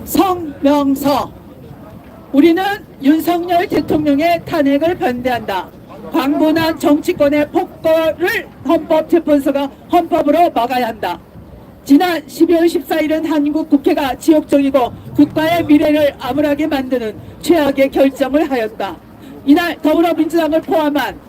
성명서. 우리는 윤석열 대통령의 탄핵을 반대한다. 광분한 정치권의 폭거를 헌법재판소가 헌법으로 막아야 한다. 지난 12월 14일은 한국 국회가 지역적이고 국가의 미래를 암울하게 만드는 최악의 결정을 하였다. 이날 더불어민주당을 포함한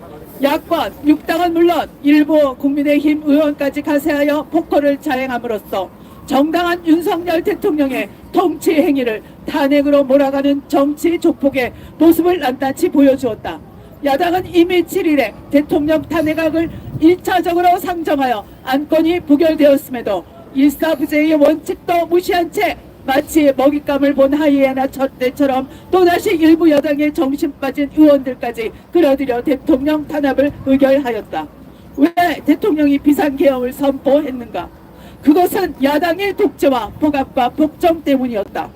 야권 6당은 물론 일부 국민의힘 의원까지 가세하여 폭거를 자행함으로써 정당한 윤석열 대통령의 통치 행위를 탄핵으로 몰아가는 정치 조폭의 모습을 낱낱이 보여주었다. 야당은 이미 7일에 대통령 탄핵안을 1차적으로 상정하여 안건이 부결되었음에도 일사부재의 원칙도 무시한 채 마치 먹잇감을 본 하이에나 젖대처럼 또다시 일부 여당의 정신 빠진 의원들까지 끌어들여 대통령 탄압을 의결하였다. 왜 대통령이 비상계엄을 선포했는가? 그것은 야당의 독재와 폭압과 폭정 때문이었다.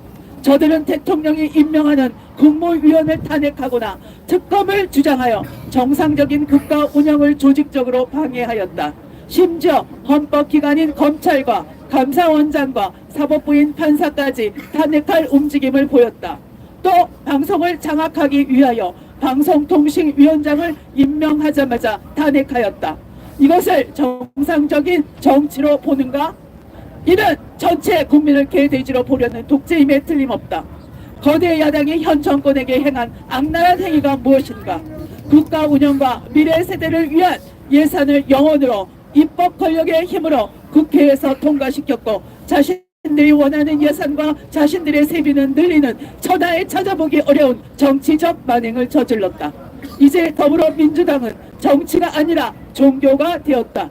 저들은 대통령이 임명하는 국무위원을 탄핵하거나 특검을 주장하여 정상적인 국가 운영을 조직적으로 방해하였다. 심지어 헌법기관인 검찰과 감사원장과 사법부인 판사까지 탄핵할 움직임을 보였다. 또 방송을 장악하기 위하여 방송통신위원장을 임명하자마자 탄핵하였다. 이것을 정상적인 정치로 보는가? 이는 전체 국민을 개돼지로 보려는 독재임에 틀림없다. 거대 야당이 현 정권에게 행한 악랄한 행위가 무엇인가? 국가 운영과 미래 세대를 위한 예산을 영원으로 입법 권력의 힘으로 국회에서 통과시켰고 자신들이 원하는 예산과 자신들의 세비는 늘리는 천하에 찾아보기 어려운 정치적 만행을 저질렀다. 이제 더불어민주당은 정치가 아니라 종교가 되었다.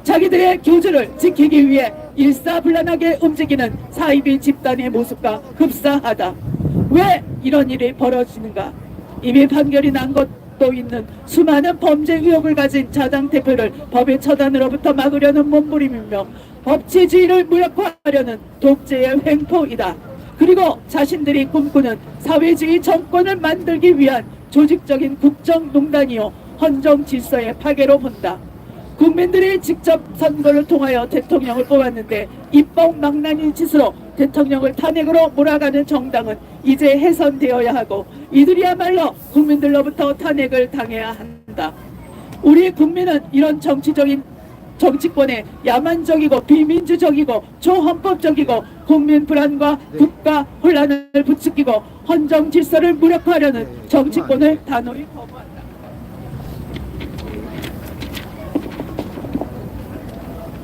자기들의 교주를 지키기 위해 일사불란하게 움직이는 사이비 집단의 모습과 흡사하다. 왜 이런 일이 벌어지는가? 이미 판결이 난 것도 있는 수많은 범죄 의혹을 가진 자당 대표를 법의 처단으로부터 막으려는 몸부림이며 법치주의를 무력화하려는 독재의 횡포이다. 그리고 자신들이 꿈꾸는 사회주의 정권을 만들기 위한 조직적인 국정농단이요 헌정 질서의 파괴로 본다. 국민들이 직접 선거를 통하여 대통령을 뽑았는데 입법망란인 짓으로 대통령을 탄핵으로 몰아가는 정당은 이제 해산되어야 하고 이들이야말로 국민들로부터 탄핵을 당해야 한다. 우리 국민은 이런 정치권에 야만적이고 비민주적이고 초헌법적이고 국민 불안과 국가 혼란을 부추기고 헌정 질서를 무력화하려는 정치권을 단호히 거부한다.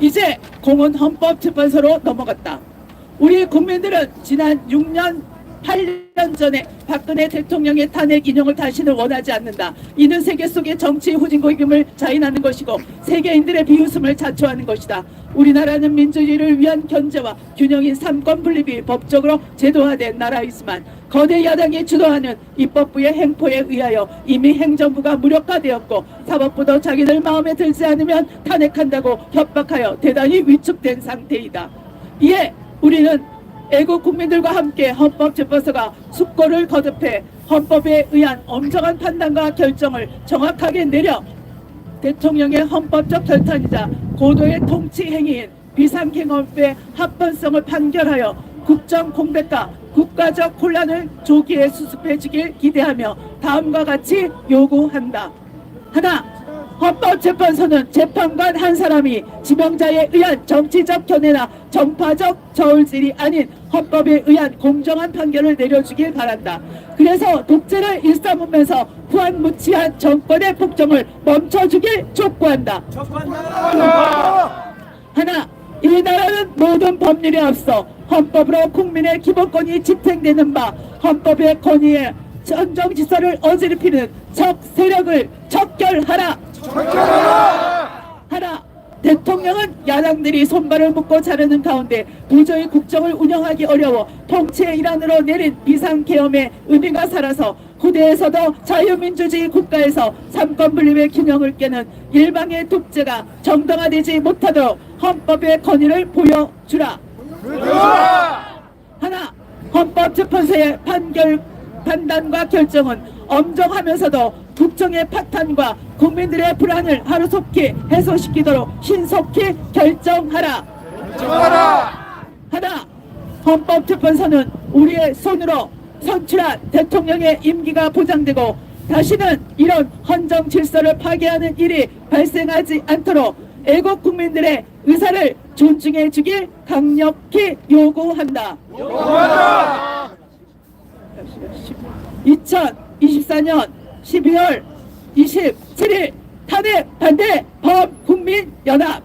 이제 공은 헌법재판소로 넘어갔다. 우리 국민들은 지난 6년 8년 전에 박근혜 대통령의 탄핵 인용을 다시는 원하지 않는다. 이는 세계 속의 정치 후진국임을 자인하는 것이고 세계인들의 비웃음을 자초하는 것이다. 우리나라는 민주주의를 위한 견제와 균형인 삼권 분립이 법적으로 제도화된 나라이지만 거대 야당이 주도하는 입법부의 행포에 의하여 이미 행정부가 무력화되었고 사법부도 자기들 마음에 들지 않으면 탄핵한다고 협박하여 대단히 위축된 상태이다. 이에 우리는 애국 국민들과 함께 헌법재판소가 숙고를 거듭해 헌법에 의한 엄정한 판단과 결정을 정확하게 내려 대통령의 헌법적 결단이자 고도의 통치 행위인 비상계엄의 합헌성을 판결하여 국정 공백과 국가적 혼란을 조기에 수습해 주길 기대하며 다음과 같이 요구한다. 하나, 헌법재판소는 재판관 한 사람이 지명자에 의한 정치적 견해나 정파적 저울질이 아닌 헌법에 의한 공정한 판결을 내려주길 바란다. 그래서 독재를 일삼으면서 후한무치한 정권의 폭정을 멈춰주길 촉구한다. 하나, 이 나라는 모든 법률에 앞서 헌법으로 국민의 기본권이 집행되는 바 헌법의 권위에 헌정질서를 어지럽히는 적 세력을 척결하라. 하나, 대통령은 야당들이 손발을 묶고 자르는 가운데 도저히 국정을 운영하기 어려워 통치의 일환으로 내린 비상계엄의 의미가 살아서 후대에서도 자유민주주의 국가에서 삼권분립의 균형을 깨는 일방의 독재가 정당화되지 못하도록 헌법의 권위를 보여주라. 하나, 헌법재판소의 판단과 결정은 엄정하면서도 국정의 파탄과 국민들의 불안을 하루속히 해소시키도록 신속히 결정하라. 하나, 헌법재판소는 우리의 손으로 선출한 대통령의 임기가 보장되고 다시는 이런 헌정 질서를 파괴하는 일이 발생하지 않도록 애국 국민들의 의사를 존중해 주길 강력히 요구한다. 2024년 12월 27일 탄핵 반대 범국민연합